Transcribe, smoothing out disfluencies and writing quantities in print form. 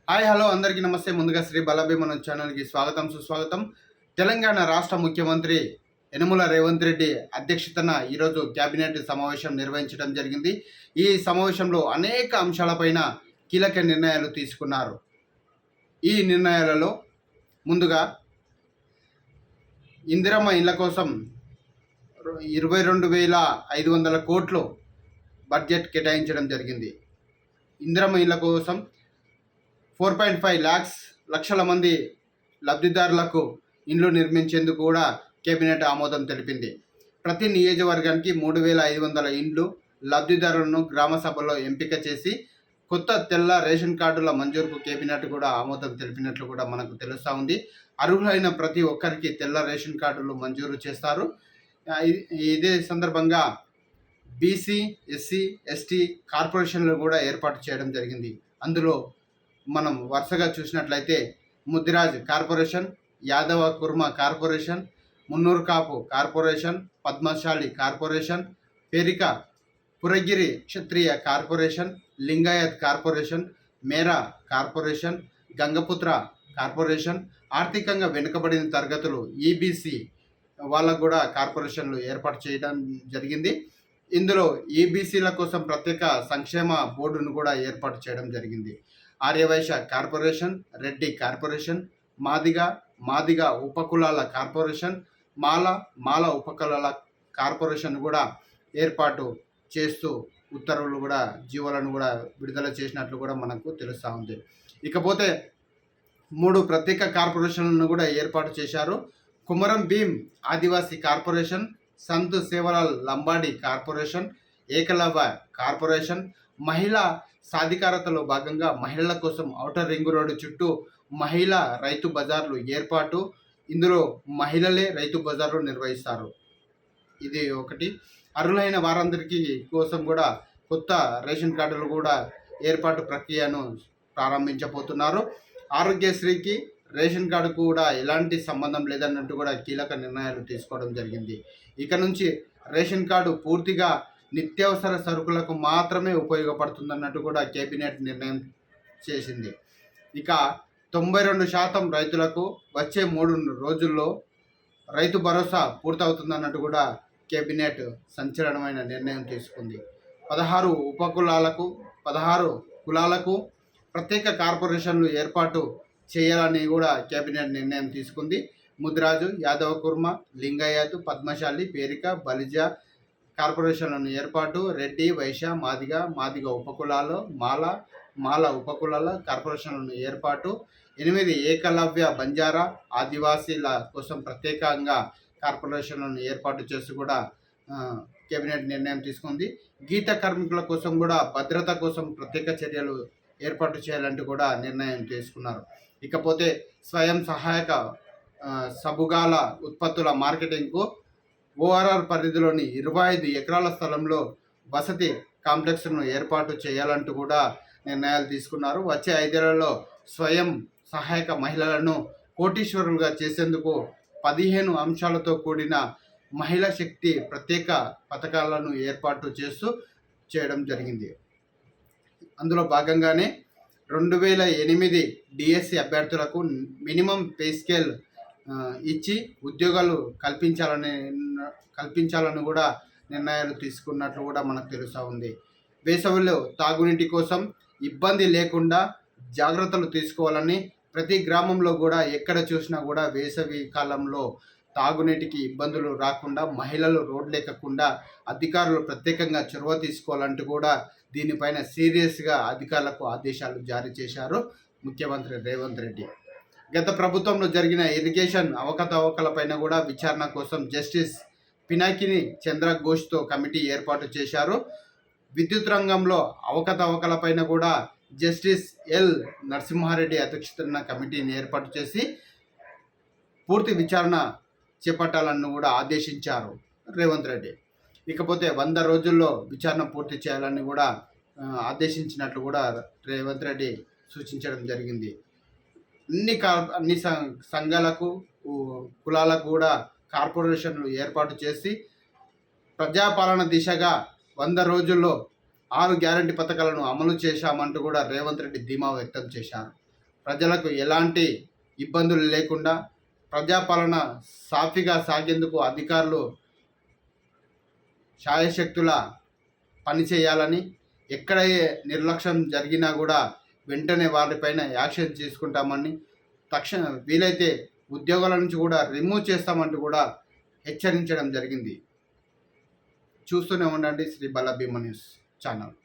Hi hello అందరికీ నమస్తే. ముందుగా శ్రీ బలభీమన్ ఛానల్కి స్వాగతం సుస్వాగతం. తెలంగాణ రాష్ట్ర ముఖ్యమంత్రి యనమల రేవంత్ రెడ్డి అధ్యక్షతన ఈరోజు కేబినెట్ సమావేశం నిర్వహించడం జరిగింది. ఈ సమావేశంలో అనేక అంశాలపైన కీలక నిర్ణయాలు తీసుకున్నారు. ఈ నిర్ణయాలలో ముందుగా ఇందిరమ్మ ఇళ్ల కోసం 22,500 కోట్లు బడ్జెట్ కేటాయించడం జరిగింది. ఇందిరమ్మ ఇళ్ల కోసం 4.5 లక్షల మంది లబ్ధిదారులకు ఇండ్లు నిర్మించేందుకు కూడా కేబినెట్ ఆమోదం తెలిపింది. ప్రతి నియోజకవర్గానికి 3,500 ఇండ్లు లబ్ధిదారులను గ్రామ సభలో ఎంపిక చేసి కొత్త తెల్ల రేషన్ కార్డుల మంజూరుకు కేబినెట్ కూడా ఆమోదం తెలిపినట్లు కూడా మనకు తెలుస్తూ ఉంది. అర్హులైన ప్రతి ఒక్కరికి తెల్ల రేషన్ కార్డులు మంజూరు చేస్తారు. ఇదే సందర్భంగా బీసీ, ఎస్సీ, ఎస్టీ కార్పొరేషన్లు కూడా ఏర్పాటు చేయడం జరిగింది. అందులో మనం వరుసగా చూసినట్లయితే ముదిరాజ్ కార్పొరేషన్, యాదవ కుర్మ corporation, Munnuru Kapu corporation, Padmashali corporation, పేరిక Puragiri క్షత్రియ కార్పొరేషన్, లింగాయత్ కార్పొరేషన్, మేరా కార్పొరేషన్, గంగపుత్ర కార్పొరేషన్, ఆర్థికంగా వెనుకబడిన తరగతులు ఈబీసీ వాళ్ళకు కూడా కార్పొరేషన్లు ఏర్పాటు చేయడం జరిగింది. ఇందులో ఈబీసీల కోసం ప్రత్యేక సంక్షేమ బోర్డును కూడా ఏర్పాటు చేయడం జరిగింది. ఆర్యవైశ్య కార్పొరేషన్, రెడ్డి కార్పొరేషన్, మాదిగ ఉపకులాల కార్పొరేషన్, మాల ఉపకులాల కార్పొరేషన్ కూడా ఏర్పాటు చేస్తూ ఉత్తర్వులు కూడా జీవోలను కూడా విడుదల చేసినట్లు కూడా మనకు తెలుస్తూ ఉంది. ఇకపోతే 3 ప్రత్యేక కార్పొరేషన్లను కూడా ఏర్పాటు చేశారు. Kumaram Bheem Adivasi corporation, Sant Sevalal Lambadi corporation, Ekalavya corporation. మహిళా సాధికారతలో భాగంగా మహిళల కోసం ఔటర్ రింగ్ రోడ్డు చుట్టూ మహిళా రైతు బజార్లు ఏర్పాటు. ఇందులో మహిళలే రైతు బజార్లు నిర్వహిస్తారు. ఇది ఒకటి. అర్హులైన వారందరికీ కోసం కూడా కొత్త రేషన్ కార్డులు కూడా ఏర్పాటు ప్రక్రియను ప్రారంభించబోతున్నారు. ఆరోగ్యశ్రీకి రేషన్ కార్డు కూడా ఎలాంటి సంబంధం లేదన్నట్టు కూడా కీలక నిర్ణయాలు తీసుకోవడం జరిగింది. ఇక నుంచి రేషన్ కార్డు పూర్తిగా నిత్యావసర సరుకులకు మాత్రమే ఉపయోగపడుతుందన్నట్టు కూడా కేబినెట్ నిర్ణయం చేసింది. ఇక 92% రైతులకు వచ్చే 3 రోజుల్లో రైతు భరోసా పూర్తవుతుందన్నట్టు కూడా కేబినెట్ సంచలనమైన నిర్ణయం తీసుకుంది. 16 ఉపకులాలకు 16 కులాలకు ప్రత్యేక కార్పొరేషన్లు ఏర్పాటు చేయాలని కూడా కేబినెట్ నిర్ణయం తీసుకుంది. ముదిరాజు, యాదవ కుర్మ, లింగాయత్, పద్మశాలి, పేరిక, బలిజ కార్పొరేషన్లను ఏర్పాటు. రెడ్డి, వైశ్య, మాదిగ ఉపకులాలు, మాల ఉపకులాల కార్పొరేషన్లను ఏర్పాటు. 8 ఏకలవ్య బంజారా ఆదివాసీల కోసం ప్రత్యేకంగా కార్పొరేషన్లను ఏర్పాటు చేసి కూడా కేబినెట్ నిర్ణయం తీసుకుంది. గీత కార్మికుల కోసం కూడా భద్రత కోసం ప్రత్యేక చర్యలు ఏర్పాటు చేయాలంటూ కూడా నిర్ణయం తీసుకున్నారు. ఇకపోతే స్వయం సహాయక సబుగాల ఉత్పత్తుల మార్కెటింగ్కు ఓఆర్ఆర్ పరిధిలోని 25 ఎకరాల స్థలంలో వసతి కాంప్లెక్స్ను ఏర్పాటు చేయాలంటూ కూడా నిర్ణయాలు తీసుకున్నారు. వచ్చే 5 ఏళ్లలో స్వయం సహాయక మహిళలను కోటీశ్వరులుగా చేసేందుకు 15 అంశాలతో కూడిన మహిళా శక్తి ప్రత్యేక పథకాలను ఏర్పాటు చేయడం జరిగింది. అందులో భాగంగానే 2008 డిఎస్సి అభ్యర్థులకు మినిమం పే స్కేల్ ఇచ్చి ఉద్యోగాలు కల్పించాలని కూడా నిర్ణయాలు తీసుకున్నట్లు కూడా మనకు తెలుస్తూ ఉంది. వేసవిలో తాగునీటి కోసం ఇబ్బంది లేకుండా జాగ్రత్తలు తీసుకోవాలని ప్రతి గ్రామంలో కూడా ఎక్కడ చూసినా కూడా వేసవి కాలంలో తాగునీటికి ఇబ్బందులు రాకుండా మహిళలు రోడ్లెక్కకుండా అధికారులు ప్రత్యేకంగా చొరవ తీసుకోవాలంటూ కూడా దీనిపైన సీరియస్గా అధికారులకు ఆదేశాలు జారీ చేశారు ముఖ్యమంత్రి రేవంత్ రెడ్డి. గత ప్రభుత్వంలో జరిగిన ఇరిగేషన్ అవకతవకలపైన కూడా విచారణ కోసం జస్టిస్ పినాకిని చంద్ర ఘోష్తో కమిటీ ఏర్పాటు చేశారు. విద్యుత్ రంగంలో అవకతవకలపైన కూడా జస్టిస్ ఎల్ నరసింహారెడ్డి అధ్యక్షతన కమిటీని ఏర్పాటు చేసి పూర్తి విచారణ చేపట్టాలని కూడా ఆదేశించారు రేవంత్ రెడ్డి. ఇకపోతే 100 రోజుల్లో విచారణ పూర్తి చేయాలని కూడా ఆదేశించినట్లు కూడా రేవంత్ రెడ్డి సూచించడం జరిగింది. అన్ని సంఘాలకు కులాలకు కూడా కార్పొరేషన్లు ఏర్పాటు చేసి ప్రజాపాలన దిశగా 100 రోజుల్లో 6 గ్యారంటీ పథకాలను అమలు చేశామంటూ కూడా రేవంత్ రెడ్డి ధీమా వ్యక్తం చేశారు. ప్రజలకు ఎలాంటి ఇబ్బందులు లేకుండా ప్రజాపాలన సాఫీగా సాగేందుకు అధికారులు శాయశక్తుల పనిచేయాలని, ఎక్కడ నిర్లక్ష్యం జరిగినా కూడా వెంటనే వారిపైన యాక్షన్ తీసుకుంటామని, వీలైతే ఉద్యోగాల నుంచి కూడా రిమూవ్ చేస్తామంటూ కూడా హెచ్చరించడం జరిగింది. చూస్తూనే ఉండండి శ్రీ బాల భీమ న్యూస్ ఛానల్.